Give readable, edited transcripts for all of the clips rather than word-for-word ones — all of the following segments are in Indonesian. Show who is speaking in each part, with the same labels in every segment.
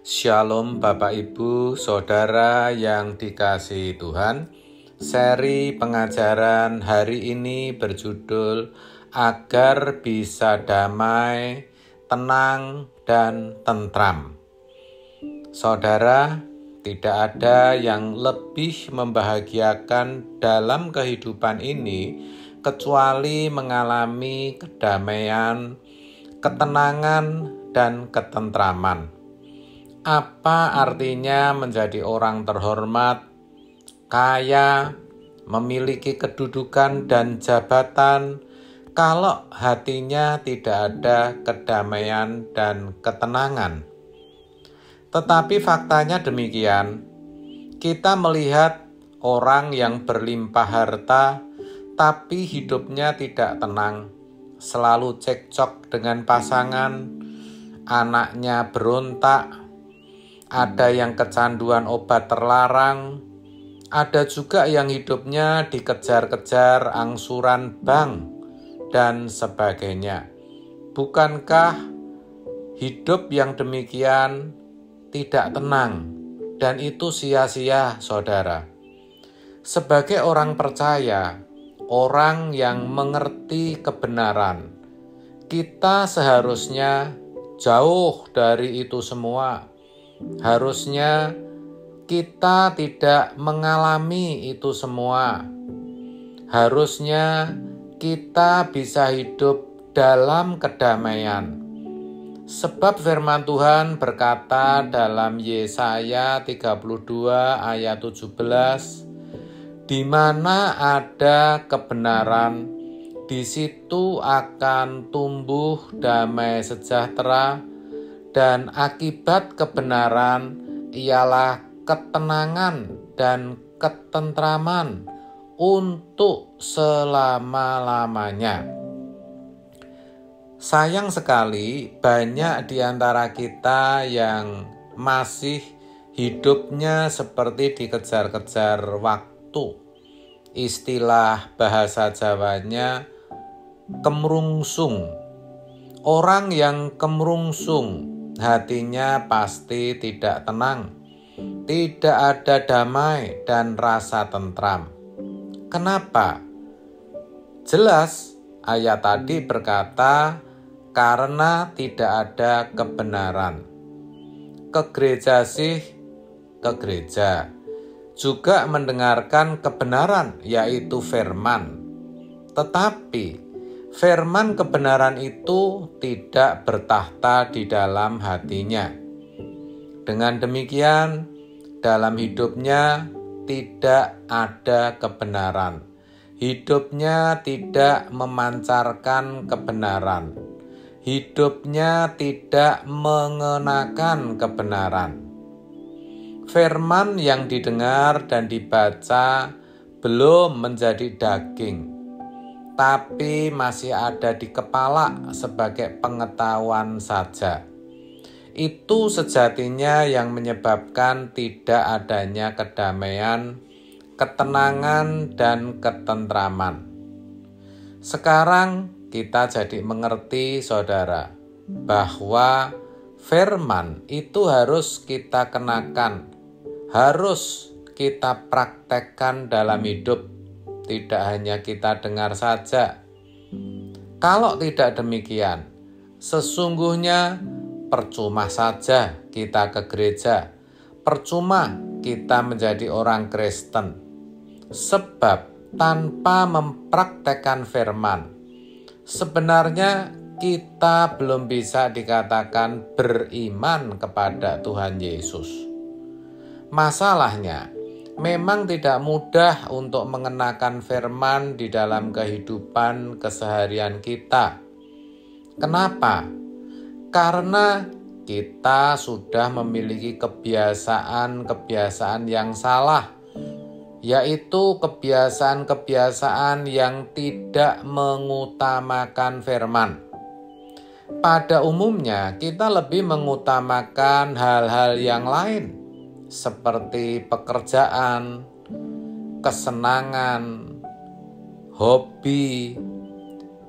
Speaker 1: Shalom Bapak Ibu, Saudara yang dikasihi Tuhan. Seri pengajaran hari ini berjudul Agar Bisa Damai, Tenang, dan Tentram. Saudara, tidak ada yang lebih membahagiakan dalam kehidupan ini kecuali mengalami kedamaian, ketenangan, dan ketentraman. Apa artinya menjadi orang terhormat, kaya, memiliki kedudukan dan jabatan, kalau hatinya tidak ada kedamaian dan ketenangan? Tetapi faktanya demikian. Kita melihat orang yang berlimpah harta, tapi hidupnya tidak tenang, selalu cekcok dengan pasangan, anaknya berontak, ada yang kecanduan obat terlarang, ada juga yang hidupnya dikejar-kejar angsuran bank, dan sebagainya. Bukankah hidup yang demikian tidak tenang, dan itu sia-sia, saudara? Sebagai orang percaya, orang yang mengerti kebenaran, kita seharusnya jauh dari itu semua. Harusnya kita tidak mengalami itu semua. Harusnya kita bisa hidup dalam kedamaian. Sebab firman Tuhan berkata dalam Yesaya 32 ayat 17, di mana ada kebenaran, di situ akan tumbuh damai sejahtera, dan akibat kebenaran ialah ketenangan dan ketentraman untuk selama-lamanya. Sayang sekali banyak di antara kita yang masih hidupnya seperti dikejar-kejar waktu. Istilah bahasa Jawanya kemrungsung. Orang yang kemrungsung, hatinya pasti tidak tenang, tidak ada damai dan rasa tentram. Kenapa? Jelas ayat tadi berkata, karena tidak ada kebenaran. Ke gereja sih, ke gereja. Juga mendengarkan kebenaran, yaitu firman. Tetapi firman kebenaran itu tidak bertahta di dalam hatinya. Dengan demikian, dalam hidupnya tidak ada kebenaran. Hidupnya tidak memancarkan kebenaran. Hidupnya tidak mengenakan kebenaran. Firman yang didengar dan dibaca belum menjadi daging, tapi masih ada di kepala sebagai pengetahuan saja. Itu sejatinya yang menyebabkan tidak adanya kedamaian, ketenangan, dan ketentraman. Sekarang kita jadi mengerti, saudara, bahwa firman itu harus kita kenakan, harus kita praktekkan dalam hidup. Tidak hanya kita dengar saja. Kalau tidak demikian, sesungguhnya percuma saja kita ke gereja, percuma kita menjadi orang Kristen. Sebab tanpa mempraktekkan firman, sebenarnya kita belum bisa dikatakan beriman kepada Tuhan Yesus. Masalahnya, memang tidak mudah untuk mengenakan firman di dalam kehidupan keseharian kita. Kenapa? Karena kita sudah memiliki kebiasaan-kebiasaan yang salah, yaitu kebiasaan-kebiasaan yang tidak mengutamakan firman. Pada umumnya, kita lebih mengutamakan hal-hal yang lain, seperti pekerjaan, kesenangan, hobi,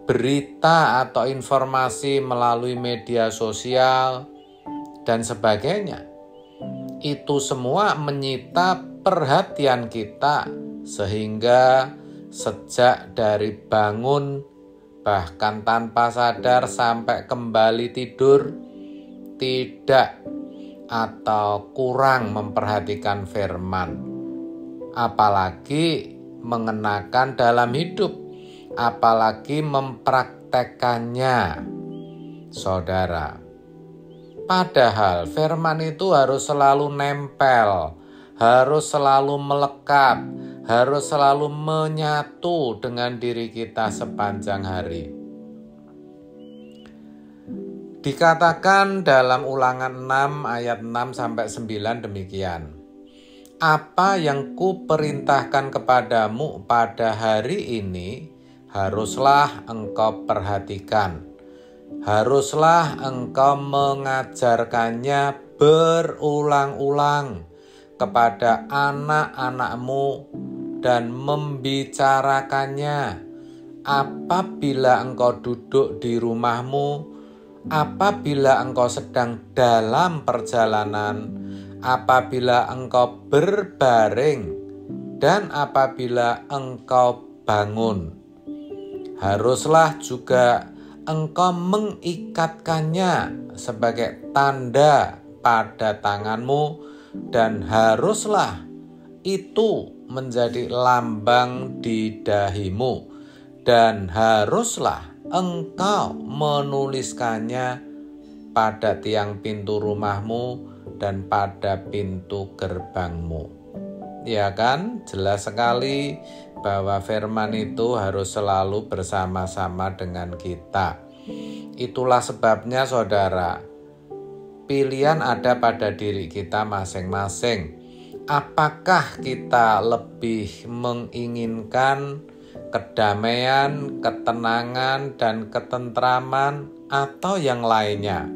Speaker 1: berita atau informasi melalui media sosial, dan sebagainya. Itu semua menyita perhatian kita sehingga sejak dari bangun bahkan tanpa sadar sampai kembali tidur tidak atau kurang memperhatikan firman, apalagi mengenakan dalam hidup, apalagi mempraktekannya, saudara. Padahal firman itu harus selalu nempel, harus selalu melekat, harus selalu menyatu dengan diri kita sepanjang hari. Dikatakan dalam Ulangan 6 ayat 6-9 demikian. Apa yang kuperintahkan kepadamu pada hari ini, haruslah engkau perhatikan. Haruslah engkau mengajarkannya berulang-ulang kepada anak-anakmu dan membicarakannya apabila engkau duduk di rumahmu, apabila engkau sedang dalam perjalanan, apabila engkau berbaring, dan apabila engkau bangun. Haruslah juga engkau mengikatkannya sebagai tanda pada tanganmu, dan haruslah itu menjadi lambang di dahimu, dan haruslah engkau menuliskannya pada tiang pintu rumahmu dan pada pintu gerbangmu. Ya kan, jelas sekali bahwa firman itu harus selalu bersama-sama dengan kita. Itulah sebabnya saudara, pilihan ada pada diri kita masing-masing. Apakah kita lebih menginginkan kedamaian, ketenangan, dan ketentraman atau yang lainnya?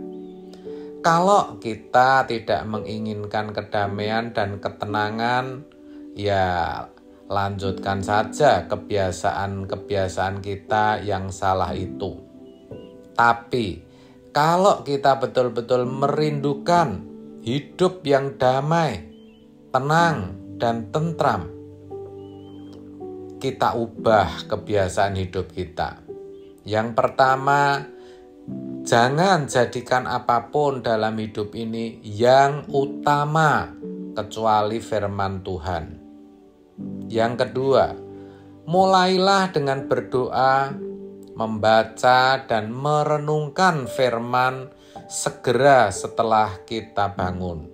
Speaker 1: Kalau kita tidak menginginkan kedamaian dan ketenangan, ya lanjutkan saja kebiasaan-kebiasaan kita yang salah itu. Tapi kalau kita betul-betul merindukan hidup yang damai, tenang, dan tentram, kita ubah kebiasaan hidup kita. Yang pertama, jangan jadikan apapun dalam hidup ini yang utama kecuali firman Tuhan. Yang kedua, mulailah dengan berdoa, membaca dan merenungkan firman segera setelah kita bangun.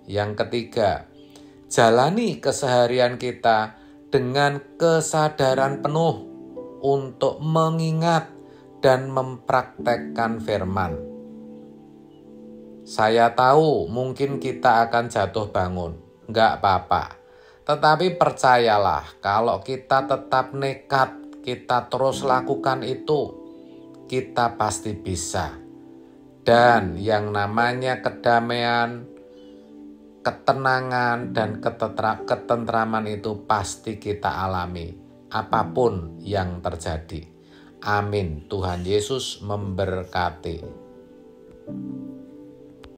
Speaker 1: Yang ketiga, jalani keseharian kita dengan kesadaran penuh untuk mengingat dan mempraktekkan firman. Saya tahu mungkin kita akan jatuh bangun, enggak apa-apa. Tetapi percayalah, kalau kita tetap nekat, kita terus lakukan itu, kita pasti bisa. Dan yang namanya kedamaian, ketenangan, dan ketentraman itu pasti kita alami, apapun yang terjadi. Amin. Tuhan Yesus memberkati.